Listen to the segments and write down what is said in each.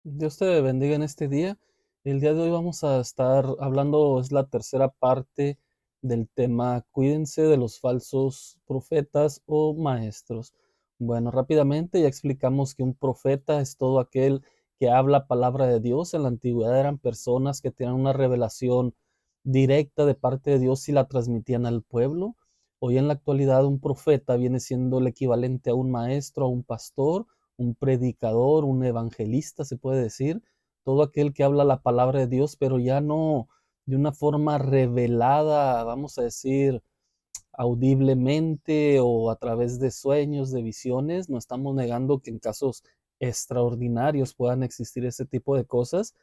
Dios te bendiga en este día. El día de hoy vamos a estar hablando, es la tercera parte del tema, cuídense de los falsos profetas o maestros. Bueno, rápidamente ya explicamos que un profeta es todo aquel que habla palabra de Dios. En la antigüedad eran personas que tenían una revelación directa de parte de Dios y la transmitían al pueblo. Hoy en la actualidad un profeta viene siendo el equivalente a un maestro, a un pastor, un predicador, un evangelista, se puede decir, todo aquel que habla la palabra de Dios, pero ya no de una forma revelada, vamos a decir, audiblemente o a través de sueños, de visiones. No estamos negando que en casos extraordinarios puedan existir ese tipo de cosas,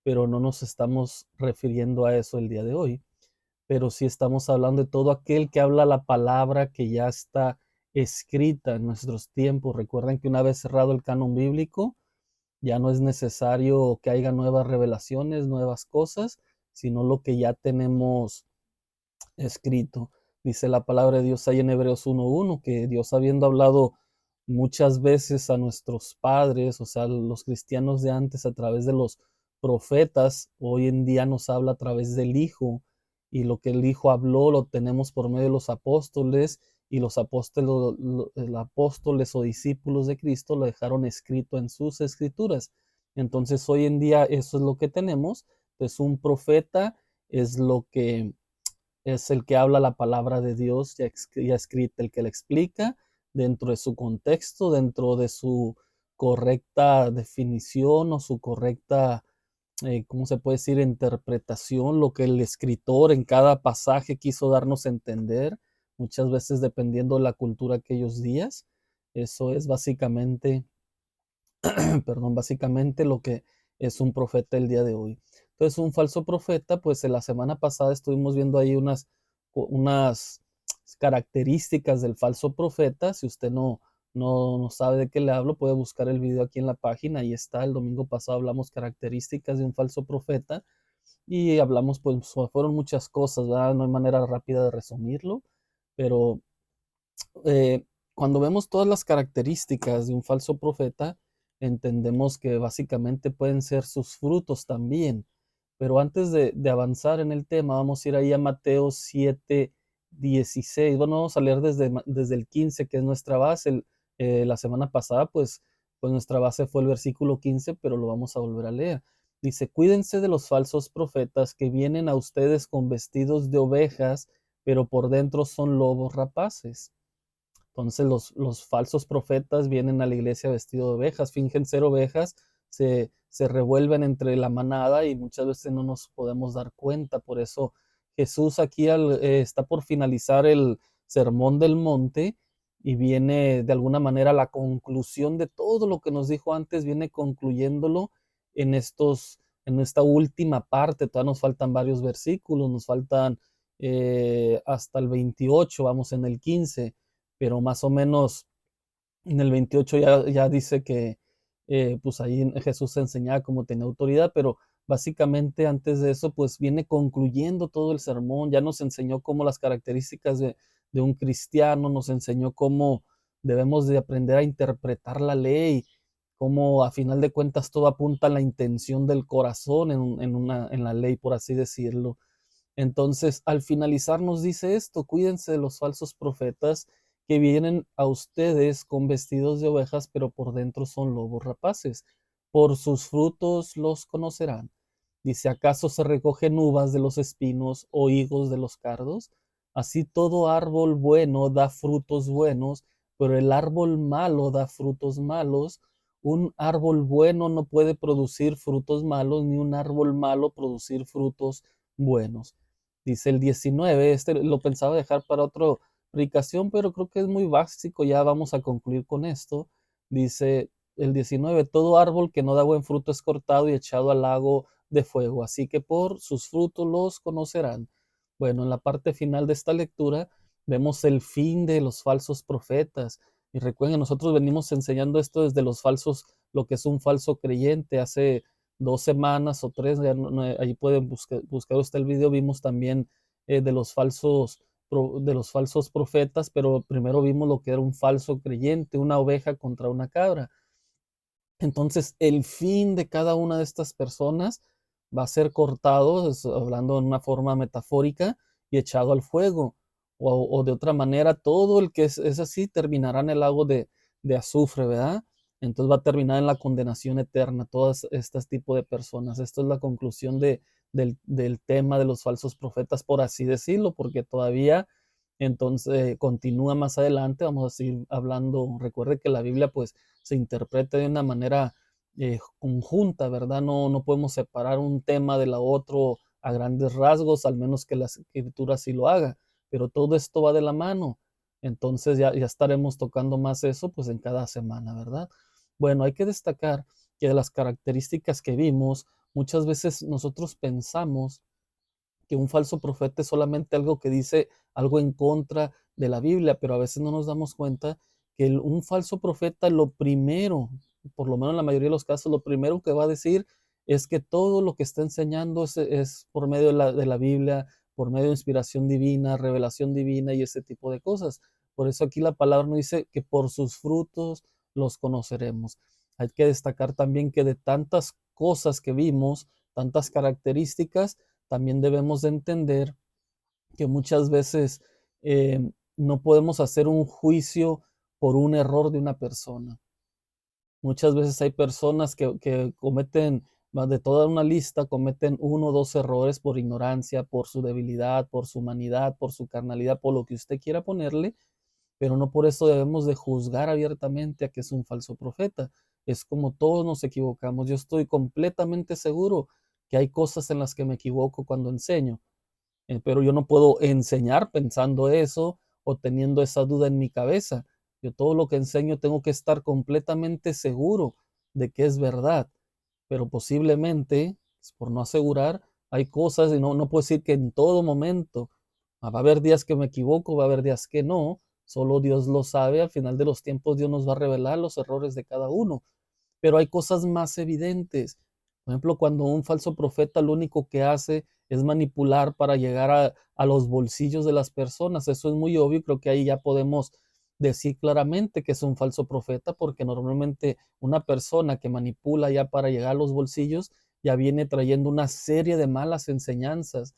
pero no nos estamos refiriendo a eso el día de hoy, pero sí estamos hablando de todo aquel que habla la palabra que ya está escrita en nuestros tiempos. Recuerden que una vez cerrado el canon bíblico, ya no es necesario que haya nuevas revelaciones, nuevas cosas, sino lo que ya tenemos escrito. Dice la palabra de Dios ahí en Hebreos 1:1, que Dios habiendo hablado muchas veces a nuestros padres, o sea, los cristianos de antes a través de los profetas, hoy en día nos habla a través del Hijo, y lo que el Hijo habló lo tenemos por medio de los apóstoles, y los apóstoles, apóstoles o discípulos de Cristo lo dejaron escrito en sus escrituras. Entonces hoy en día eso es lo que tenemos. Es un profeta, es lo que es el que habla la palabra de Dios ya escrita, el que la explica dentro de su contexto, dentro de su correcta definición o su correcta, ¿cómo se puede decir?, interpretación, lo que el escritor en cada pasaje quiso darnos a entender, muchas veces dependiendo de la cultura aquellos días. Eso es básicamente perdón, básicamente lo que es un profeta el día de hoy. Entonces, un falso profeta, pues en la semana pasada estuvimos viendo ahí unas características del falso profeta. Si usted no sabe de qué le hablo, puede buscar el video aquí en la página. Ahí está. El domingo pasado hablamos características de un falso profeta y hablamos, pues fueron muchas cosas, ¿verdad? No hay manera rápida de resumirlo, pero eh, cuando vemos todas las características de un falso profeta, entendemos que básicamente pueden ser sus frutos también. Pero antes de avanzar en el tema, vamos a ir ahí a Mateo 7:16. Bueno, vamos a leer desde el 15, que es nuestra base. La semana pasada, pues nuestra base fue el versículo 15, pero lo vamos a volver a leer. Dice, cuídense de los falsos profetas que vienen a ustedes con vestidos de ovejas, pero por dentro son lobos rapaces. Entonces los falsos profetas vienen a la iglesia vestidos de ovejas, fingen ser ovejas, se revuelven entre la manada y muchas veces no nos podemos dar cuenta. Por eso Jesús aquí está por finalizar el sermón del monte y viene de alguna manera la conclusión de todo lo que nos dijo antes, viene concluyéndolo en esta última parte. Todavía nos faltan varios versículos, nos faltan hasta el 28, vamos en el 15, pero más o menos en el 28 ya dice que pues ahí Jesús enseñaba cómo tenía autoridad, pero básicamente antes de eso pues viene concluyendo todo el sermón, ya nos enseñó cómo las características de un cristiano, nos enseñó cómo debemos de aprender a interpretar la ley, cómo a final de cuentas todo apunta a la intención del corazón en la ley, por así decirlo. Entonces, al finalizar nos dice esto, cuídense de los falsos profetas que vienen a ustedes con vestidos de ovejas, pero por dentro son lobos rapaces. Por sus frutos los conocerán. Dice, ¿acaso se recogen uvas de los espinos o higos de los cardos? Así todo árbol bueno da frutos buenos, pero el árbol malo da frutos malos. Un árbol bueno no puede producir frutos malos, ni un árbol malo producir frutos buenos. Dice el 19, este lo pensaba dejar para otra predicación, pero creo que es muy básico, ya vamos a concluir con esto. Dice el 19, todo árbol que no da buen fruto es cortado y echado al lago de fuego, así que por sus frutos los conocerán. Bueno, en la parte final de esta lectura vemos el fin de los falsos profetas. Y recuerden, nosotros venimos enseñando esto desde los falsos, lo que es un falso creyente. Hace 2 semanas o 3, ahí pueden buscar usted el video, vimos también de los falsos profetas, pero primero vimos lo que era un falso creyente, una oveja contra una cabra. Entonces, el fin de cada una de estas personas va a ser cortado, hablando en una forma metafórica, y echado al fuego. O de otra manera, todo el que es así terminará en el lago de azufre, ¿verdad? Entonces va a terminar en la condenación eterna, todas estas tipos de personas. Esto es la conclusión del tema de los falsos profetas, por así decirlo, porque todavía entonces continúa más adelante, vamos a seguir hablando. Recuerde que la Biblia pues se interpreta de una manera conjunta, ¿verdad? No podemos separar un tema de la otro a grandes rasgos, al menos que la escritura sí lo haga, pero todo esto va de la mano. Entonces ya estaremos tocando más eso pues en cada semana, ¿verdad? Bueno, hay que destacar que de las características que vimos, muchas veces nosotros pensamos que un falso profeta es solamente algo que dice algo en contra de la Biblia, pero a veces no nos damos cuenta que un falso profeta lo primero, por lo menos en la mayoría de los casos, lo primero que va a decir es que todo lo que está enseñando es por medio de la Biblia, por medio de inspiración divina, revelación divina y ese tipo de cosas. Por eso aquí la palabra nos dice que por sus frutos los conoceremos. Hay que destacar también que de tantas cosas que vimos, tantas características, también debemos de entender que muchas veces no podemos hacer un juicio por un error de una persona. Muchas veces hay personas que cometen, más de toda una lista, cometen uno o dos errores por ignorancia, por su debilidad, por su humanidad, por su carnalidad, por lo que usted quiera ponerle, pero no por eso debemos de juzgar abiertamente a que es un falso profeta. Es como todos nos equivocamos. Yo estoy completamente seguro que hay cosas en las que me equivoco cuando enseño, pero yo no puedo enseñar pensando eso o teniendo esa duda en mi cabeza. Yo todo lo que enseño tengo que estar completamente seguro de que es verdad, pero posiblemente, por no asegurar, hay cosas y no puedo decir que en todo momento. Va a haber días que me equivoco, va a haber días que no, solo Dios lo sabe. Al final de los tiempos Dios nos va a revelar los errores de cada uno, pero hay cosas más evidentes. Por ejemplo, cuando un falso profeta lo único que hace es manipular para llegar a los bolsillos de las personas. Eso es muy obvio, creo que ahí ya podemos decir claramente que es un falso profeta, porque normalmente una persona que manipula ya para llegar a los bolsillos ya viene trayendo una serie de malas enseñanzas.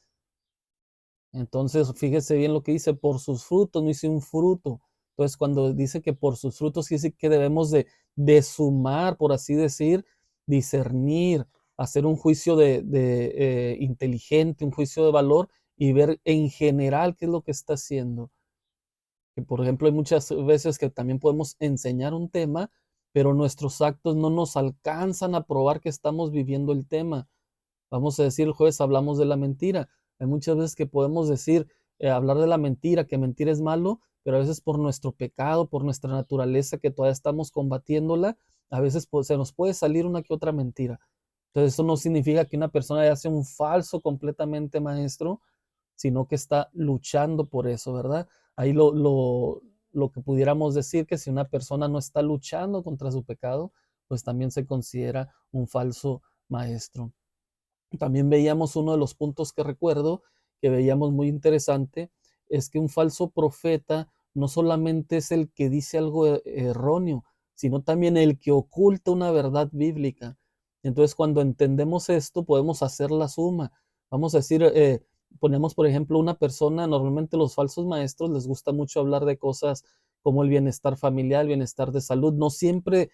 Entonces, fíjese bien lo que dice, por sus frutos, no dice un fruto. Entonces, cuando dice que por sus frutos, quiere decir que debemos de sumar, por así decir, discernir, hacer un juicio de inteligente, un juicio de valor y ver en general qué es lo que está haciendo. Que, por ejemplo, hay muchas veces que también podemos enseñar un tema, pero nuestros actos no nos alcanzan a probar que estamos viviendo el tema. Vamos a decir, el jueves hablamos de la mentira. Hay muchas veces que podemos decir, hablar de la mentira, que mentir es malo, pero a veces por nuestro pecado, por nuestra naturaleza que todavía estamos combatiéndola, a veces pues, se nos puede salir una que otra mentira. Entonces eso no significa que una persona ya sea un falso completamente maestro, sino que está luchando por eso, ¿verdad? Ahí lo que pudiéramos decir que si una persona no está luchando contra su pecado, pues también se considera un falso maestro. También veíamos uno de los puntos que recuerdo, que veíamos muy interesante, es que un falso profeta no solamente es el que dice algo erróneo, sino también el que oculta una verdad bíblica. Entonces, cuando entendemos esto, podemos hacer la suma. Vamos a decir, ponemos por ejemplo una persona, normalmente los falsos maestros les gusta mucho hablar de cosas como el bienestar familiar, el bienestar de salud. No siempre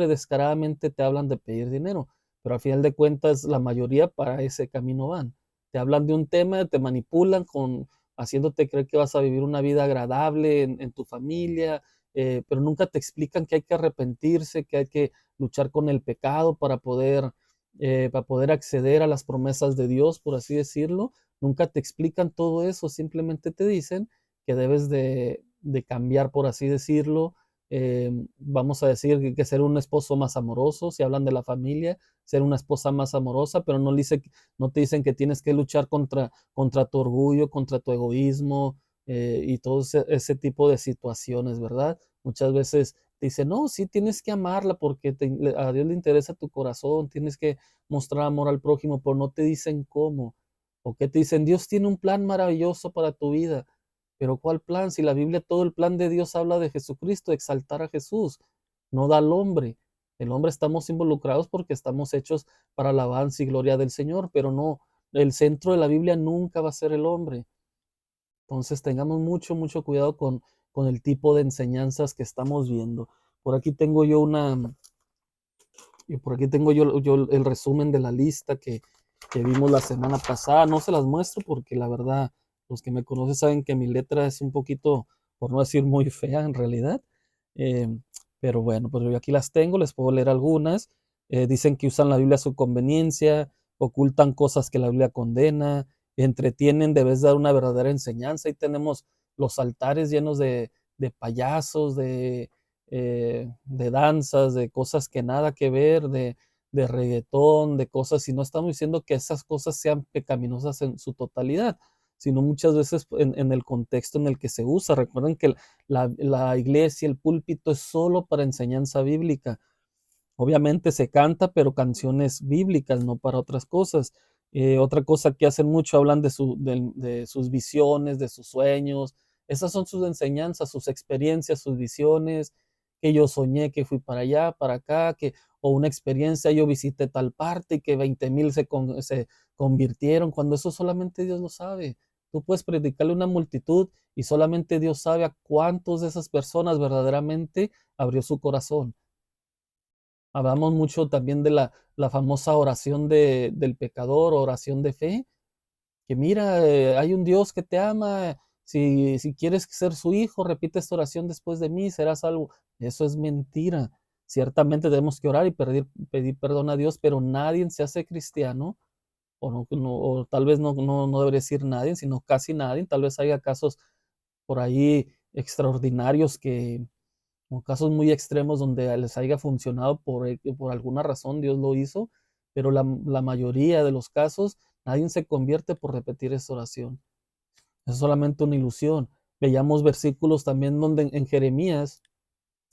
descaradamente te hablan de pedir dinero, pero al final de cuentas la mayoría para ese camino van. Te hablan de un tema, te manipulan haciéndote creer que vas a vivir una vida agradable en tu familia, pero nunca te explican que hay que arrepentirse, que hay que luchar con el pecado para poder acceder a las promesas de Dios, por así decirlo. Nunca te explican todo eso, simplemente te dicen que debes de cambiar, por así decirlo. Vamos a decir que ser un esposo más amoroso, si hablan de la familia, ser una esposa más amorosa, pero no te dicen que tienes que luchar contra tu orgullo, contra tu egoísmo, y todo ese tipo de situaciones, ¿verdad? Muchas veces te dicen, no, sí tienes que amarla porque a Dios le interesa tu corazón, tienes que mostrar amor al prójimo, pero no te dicen cómo. O que te dicen, Dios tiene un plan maravilloso para tu vida. Pero ¿cuál plan? Si la Biblia, todo el plan de Dios habla de Jesucristo, exaltar a Jesús, no da al hombre. El hombre estamos involucrados porque estamos hechos para alabanza y gloria del Señor, pero no, el centro de la Biblia nunca va a ser el hombre. Entonces tengamos mucho, mucho cuidado con el tipo de enseñanzas que estamos viendo. Por aquí tengo yo yo el resumen de la lista que vimos la semana pasada. No se las muestro porque la verdad, los que me conocen saben que mi letra es un poquito, por no decir muy fea en realidad. Eh, pero bueno, pues yo aquí las tengo, les puedo leer algunas. Dicen que usan la Biblia a su conveniencia, ocultan cosas que la Biblia condena, entretienen de vez de dar una verdadera enseñanza. Ahí tenemos los altares llenos de payasos, de danzas, de cosas que nada que ver, de reggaetón, de cosas, y no estamos diciendo que esas cosas sean pecaminosas en su totalidad, sino muchas veces en el contexto en el que se usa. Recuerden que la iglesia, el púlpito es solo para enseñanza bíblica. Obviamente se canta, pero canciones bíblicas, no para otras cosas. Otra cosa que hacen mucho, hablan de sus visiones, de sus sueños. Esas son sus enseñanzas, sus experiencias, sus visiones, que yo soñé que fui para allá, para acá, o una experiencia, yo visité tal parte y que 20,000 se convirtieron, cuando eso solamente Dios lo sabe. Tú puedes predicarle a una multitud y solamente Dios sabe a cuántos de esas personas verdaderamente abrió su corazón. Hablamos mucho también de la famosa oración del pecador, oración de fe, que mira, hay un Dios que te ama, si quieres ser su hijo, repite esta oración después de mí, serás salvo. Eso es mentira. Ciertamente tenemos que orar y pedir perdón a Dios, pero nadie se hace cristiano, o tal vez no debería decir nadie, sino casi nadie. Tal vez haya casos por ahí extraordinarios o casos muy extremos donde les haya funcionado por alguna razón, Dios lo hizo, pero la mayoría de los casos nadie se convierte por repetir esa oración. Es solamente una ilusión. Veíamos versículos también donde en Jeremías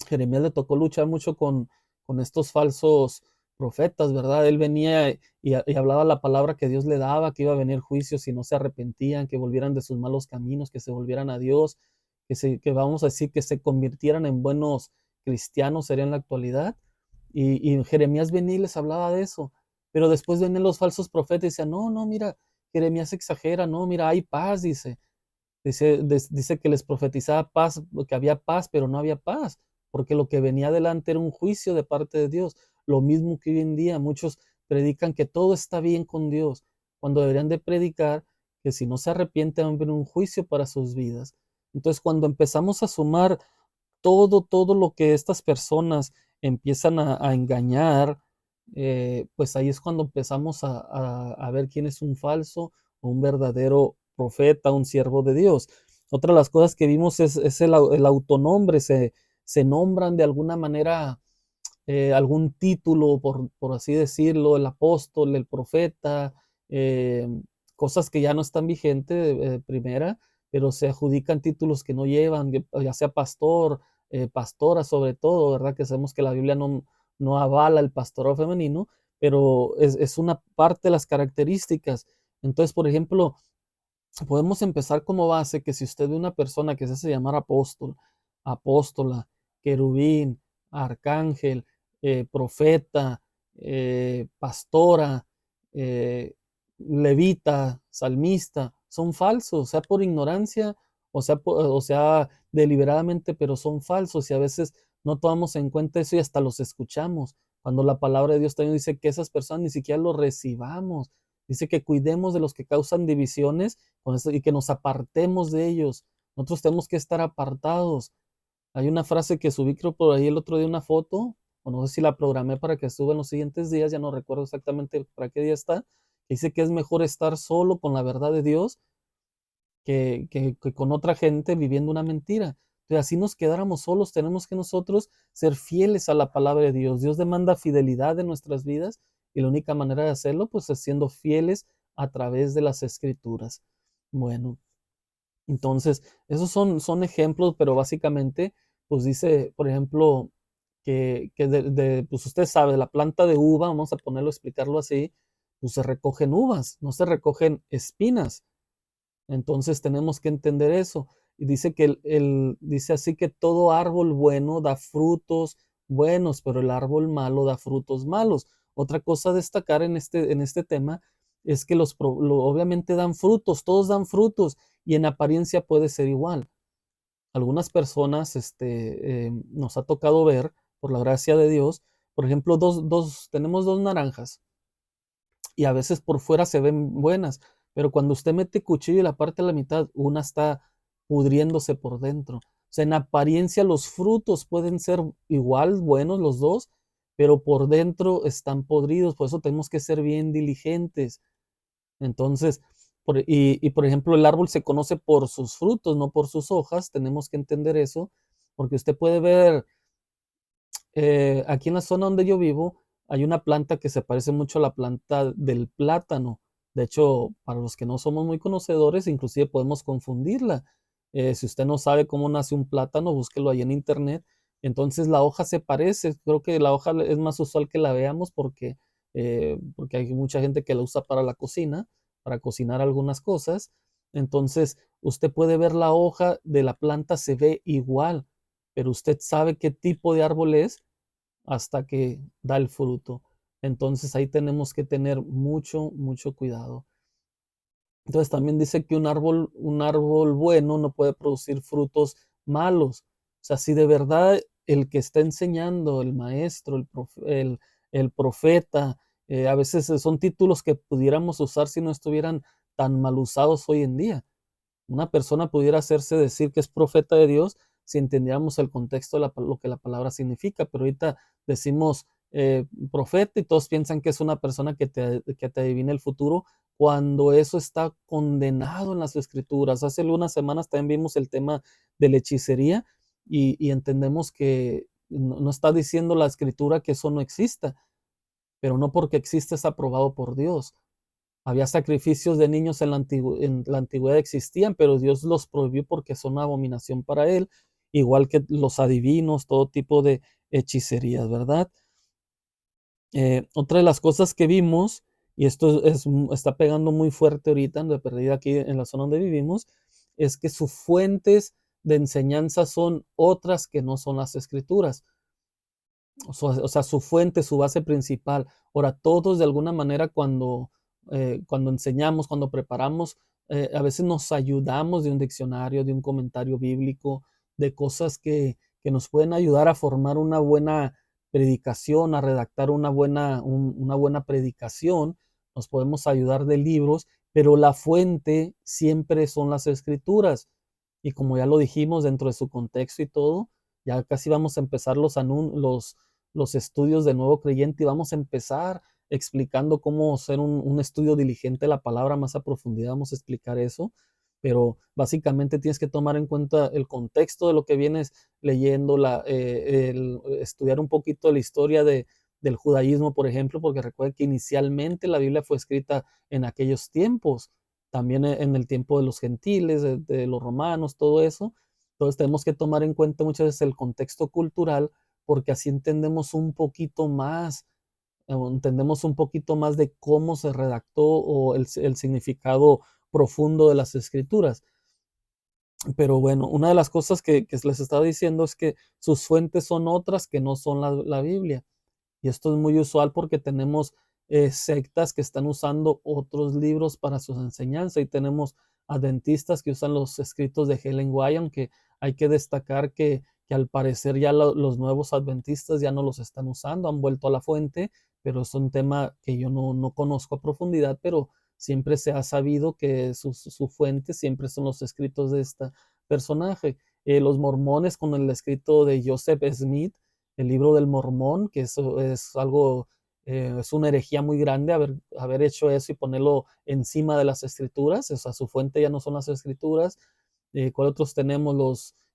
le tocó luchar mucho con estos falsos profetas, ¿verdad? Él venía y hablaba la palabra que Dios le daba, que iba a venir juicio si no se arrepentían, que volvieran de sus malos caminos, que se volvieran a Dios, que vamos a decir que se convirtieran en buenos cristianos, sería en la actualidad. Y Jeremías venía y les hablaba de eso. Pero después venían los falsos profetas y decían, no, no, mira, Jeremías exagera, no, mira, hay paz, dice. Dice que les profetizaba paz, que había paz, pero no había paz, porque lo que venía adelante era un juicio de parte de Dios. Lo mismo que hoy en día muchos predican que todo está bien con Dios, cuando deberían de predicar que si no se arrepienten va a haber un juicio para sus vidas. Entonces, cuando empezamos a sumar todo lo que estas personas empiezan a engañar, pues ahí es cuando empezamos a ver quién es un falso o un verdadero profeta, un siervo de Dios. Otra de las cosas que vimos es el autonombre, se nombran de alguna manera algún título, por así decirlo, el apóstol, el profeta, eh, cosas que ya no están vigentes, primera, pero se adjudican títulos que no llevan, ya sea pastor, pastora sobre todo, ¿verdad? Que sabemos que la Biblia no avala el pastorado femenino, pero es una parte de las características. Entonces, por ejemplo, podemos empezar como base que si usted ve una persona que se hace llamar apóstol, apóstola, querubín, arcángel, profeta, pastora, eh, levita, salmista, son falsos, sea por ignorancia o sea deliberadamente, pero son falsos y a veces no tomamos en cuenta eso y hasta los escuchamos. Cuando la palabra de Dios también dice que esas personas ni siquiera los recibamos. Dice que cuidemos de los que causan divisiones y que nos apartemos de ellos. Nosotros tenemos que estar apartados. Hay una frase que subí, creo por ahí el otro día, una foto, o no sé si la programé para que suba en los siguientes días, ya no recuerdo exactamente para qué día está, que dice que es mejor estar solo con la verdad de Dios que con otra gente viviendo una mentira. Entonces, así nos quedáramos solos, tenemos que nosotros ser fieles a la palabra de Dios. Dios demanda fidelidad en nuestras vidas y la única manera de hacerlo, pues, es siendo fieles a través de las escrituras. Bueno, entonces, esos son ejemplos, pero básicamente, pues dice, por ejemplo, que pues usted sabe, de la planta de uva, vamos a ponerlo, explicarlo así, pues se recogen uvas, no se recogen espinas. Entonces tenemos que entender eso. Y dice que dice así que todo árbol bueno da frutos buenos, pero el árbol malo da frutos malos. Otra cosa a destacar en este tema es que obviamente dan frutos, todos dan frutos y en apariencia puede ser igual. Algunas personas nos ha tocado ver, por la gracia de Dios, por ejemplo, tenemos dos naranjas y a veces por fuera se ven buenas, pero cuando usted mete cuchillo y la parte a la mitad, una está pudriéndose por dentro. O sea, en apariencia los frutos pueden ser igual buenos los dos, pero por dentro están podridos, por eso tenemos que ser bien diligentes. Entonces, por ejemplo, el árbol se conoce por sus frutos, no por sus hojas, tenemos que entender eso, porque usted puede ver aquí en la zona donde yo vivo hay una planta que se parece mucho a la planta del plátano. De hecho, para los que no somos muy conocedores, inclusive podemos confundirla. Si usted no sabe cómo nace un plátano, búsquelo ahí en internet. Entonces la hoja se parece. Creo que la hoja es más usual que la veamos porque hay mucha gente que la usa para la cocina, para cocinar algunas cosas. Entonces, usted puede ver la hoja de la planta, se ve igual, pero usted sabe qué tipo de árbol es hasta que da el fruto. Entonces ahí tenemos que tener mucho, mucho cuidado. Entonces también dice que un árbol bueno no puede producir frutos malos. O sea, si de verdad el que está enseñando, el maestro, el profeta, a veces son títulos que pudiéramos usar si no estuvieran tan mal usados hoy en día. Una persona pudiera hacerse decir que es profeta de Dios si entendiéramos el contexto de lo que la palabra significa, pero ahorita decimos profeta y todos piensan que es una persona que te adivina el futuro cuando eso está condenado en las escrituras. Hace unas semanas también vimos el tema de la hechicería y entendemos que no está diciendo la escritura que eso no exista, pero no porque existe es aprobado por Dios. Había sacrificios de niños en la antigüedad existían, pero Dios los prohibió porque son una abominación para él, igual que los adivinos, todo tipo de hechicerías, ¿verdad? Otra de las cosas que vimos, y esto está pegando muy fuerte ahorita, de perdida aquí en la zona donde vivimos, es que sus fuentes de enseñanza son otras que no son las escrituras. O sea, su fuente, su base principal. Ahora, todos de alguna manera cuando enseñamos, cuando preparamos, a veces nos ayudamos de un diccionario, de un comentario bíblico, de cosas que nos pueden ayudar a formar una buena predicación, a redactar una buena predicación. Nos podemos ayudar de libros, pero la fuente siempre son las escrituras. Y como ya lo dijimos dentro de su contexto y todo, ya casi vamos a empezar los estudios de nuevo creyente y vamos a empezar explicando cómo hacer un estudio diligente de la palabra más a profundidad, vamos a explicar eso, pero básicamente tienes que tomar en cuenta el contexto de lo que vienes leyendo, estudiar un poquito la historia del judaísmo, por ejemplo, porque recuerda que inicialmente la Biblia fue escrita en aquellos tiempos, también en el tiempo de los gentiles, de los romanos, todo eso. Entonces tenemos que tomar en cuenta muchas veces el contexto cultural porque así entendemos un poquito más de cómo se redactó o el significado profundo de las escrituras. Pero bueno, una de las cosas que les estaba diciendo es que sus fuentes son otras que no son la Biblia. Y esto es muy usual porque tenemos sectas que están usando otros libros para sus enseñanzas y tenemos adventistas que usan los escritos de Helen White, aunque hay que destacar que al parecer ya los nuevos adventistas ya no los están usando, han vuelto a la fuente, pero es un tema que yo no conozco a profundidad, pero siempre se ha sabido que su fuente siempre son los escritos de este personaje. Los mormones con el escrito de Joseph Smith, el libro del Mormón, que eso es algo, es una herejía muy grande haber hecho eso y ponerlo encima de las escrituras, o sea, su fuente ya no son las escrituras. ¿Cuál otros tenemos?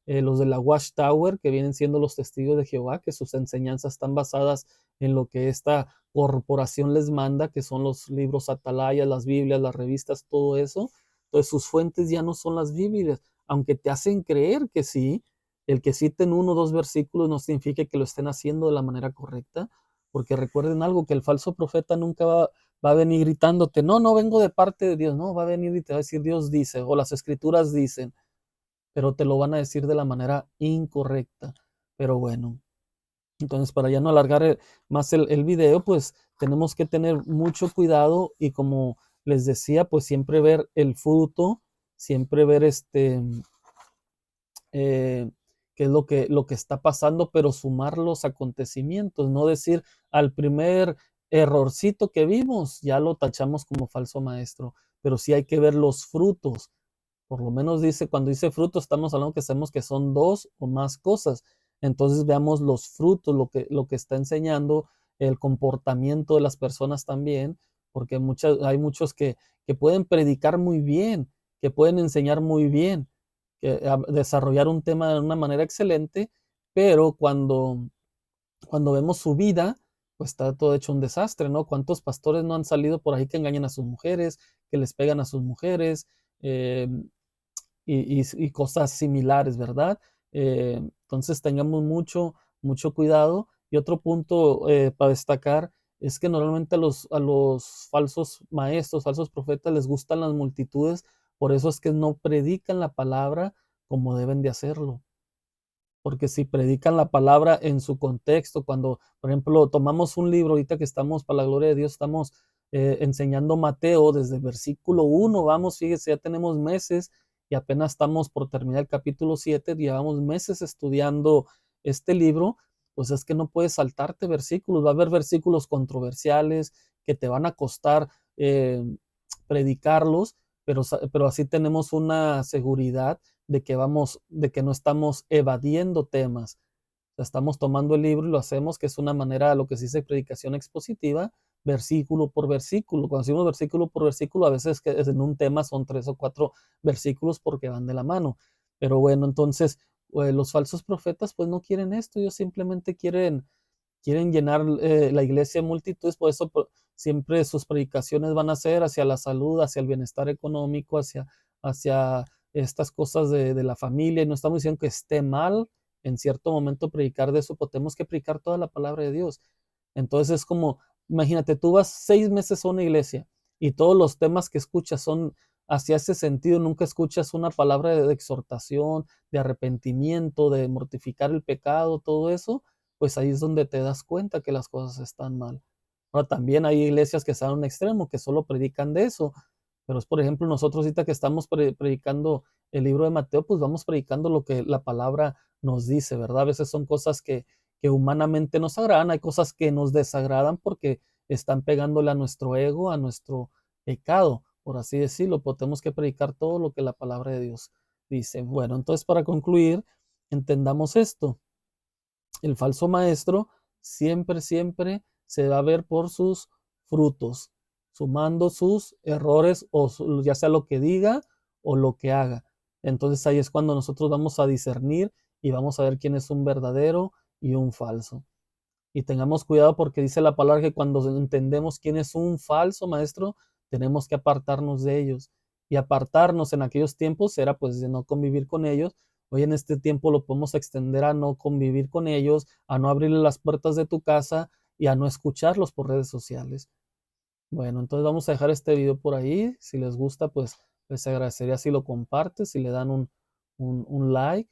Los de la Watchtower, que vienen siendo los testigos de Jehová, que sus enseñanzas están basadas en lo que esta corporación les manda, que son los libros atalayas, las Biblias, las revistas, todo eso. Entonces sus fuentes ya no son las Biblias, aunque te hacen creer que sí. El que citen uno o dos versículos no significa que lo estén haciendo de la manera correcta, porque recuerden algo, que el falso profeta nunca va a venir gritándote, no vengo de parte de Dios, no, va a venir y te va a decir Dios dice, o las escrituras dicen, pero te lo van a decir de la manera incorrecta. Pero bueno, Entonces, para ya no alargar más el video, pues tenemos que tener mucho cuidado y como les decía, pues siempre ver el fruto, siempre ver eh, qué es lo que está pasando, pero sumar los acontecimientos, no decir al primer errorcito que vimos, ya lo tachamos como falso maestro, pero sí hay que ver los frutos. Por lo menos dice, cuando dice frutos, estamos hablando que sabemos que son dos o más cosas. Entonces veamos los frutos, lo que está enseñando, el comportamiento de las personas también, porque hay muchos que pueden predicar muy bien, que pueden enseñar muy bien, desarrollar un tema de una manera excelente, pero cuando vemos su vida, pues está todo hecho un desastre, ¿no? ¿Cuántos pastores no han salido por ahí que engañan a sus mujeres, que les pegan a sus mujeres? Eh, y cosas similares, ¿verdad? Entonces tengamos mucho cuidado. Y otro punto para destacar es que normalmente a los falsos maestros, falsos profetas les gustan las multitudes, por eso es que no predican la palabra como deben de hacerlo. Porque si predican la palabra en su contexto, cuando, por ejemplo, tomamos un libro, ahorita que estamos, para la gloria de Dios, estamos enseñando Mateo desde el versículo 1, vamos, fíjese, ya tenemos meses y apenas estamos por terminar el capítulo 7, llevamos meses estudiando este libro, pues es que no puedes saltarte versículos, va a haber versículos controversiales que te van a costar eh, predicarlos, pero así tenemos una seguridad de que no estamos evadiendo temas. O sea, estamos tomando el libro y lo hacemos, que es una manera, lo que se dice predicación expositiva, versículo por versículo. Cuando decimos versículo por versículo, a veces que en un tema son 3 o 4 versículos porque van de la mano. Pero bueno, entonces los falsos profetas pues no quieren esto, ellos simplemente quieren llenar la iglesia de multitudes, por eso siempre sus predicaciones van a ser hacia la salud, hacia el bienestar económico, hacia estas cosas de la familia. Y no estamos diciendo que esté mal en cierto momento predicar de eso, pero tenemos que predicar toda la palabra de Dios. Entonces es como, imagínate, tú vas 6 meses a una iglesia y todos los temas que escuchas son hacia ese sentido, nunca escuchas una palabra de exhortación, de arrepentimiento, de mortificar el pecado, todo eso, pues ahí es donde te das cuenta que las cosas están mal. Ahora también hay iglesias que están a un extremo, que solo predican de eso, pero es por ejemplo nosotros ahorita que estamos predicando el libro de Mateo, pues vamos predicando lo que la palabra nos dice, ¿verdad? A veces son cosas que humanamente nos agradan, hay cosas que nos desagradan porque están pegándole a nuestro ego, a nuestro pecado, por así decirlo, pero tenemos que predicar todo lo que la palabra de Dios dice. Bueno, entonces para concluir, entendamos esto. El falso maestro siempre se va a ver por sus frutos, sumando sus errores o ya sea lo que diga o lo que haga. Entonces ahí es cuando nosotros vamos a discernir y vamos a ver quién es un verdadero y un falso. Y tengamos cuidado porque dice la palabra que cuando entendemos quién es un falso maestro, tenemos que apartarnos de ellos. Y apartarnos en aquellos tiempos era pues de no convivir con ellos. Hoy en este tiempo lo podemos extender a no convivir con ellos, a no abrirle las puertas de tu casa y a no escucharlos por redes sociales. Bueno, entonces vamos a dejar este video por ahí. Si les gusta, pues les agradecería si lo compartes, si le dan un like,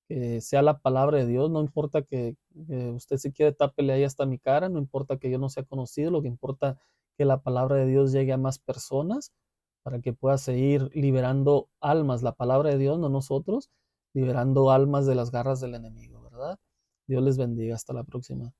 que sea la palabra de Dios. No importa que usted si quiere tápele ahí hasta mi cara, no importa que yo no sea conocido, lo que importa que la palabra de Dios llegue a más personas para que pueda seguir liberando almas, la palabra de Dios, no nosotros, liberando almas de las garras del enemigo, ¿verdad? Dios les bendiga, hasta la próxima.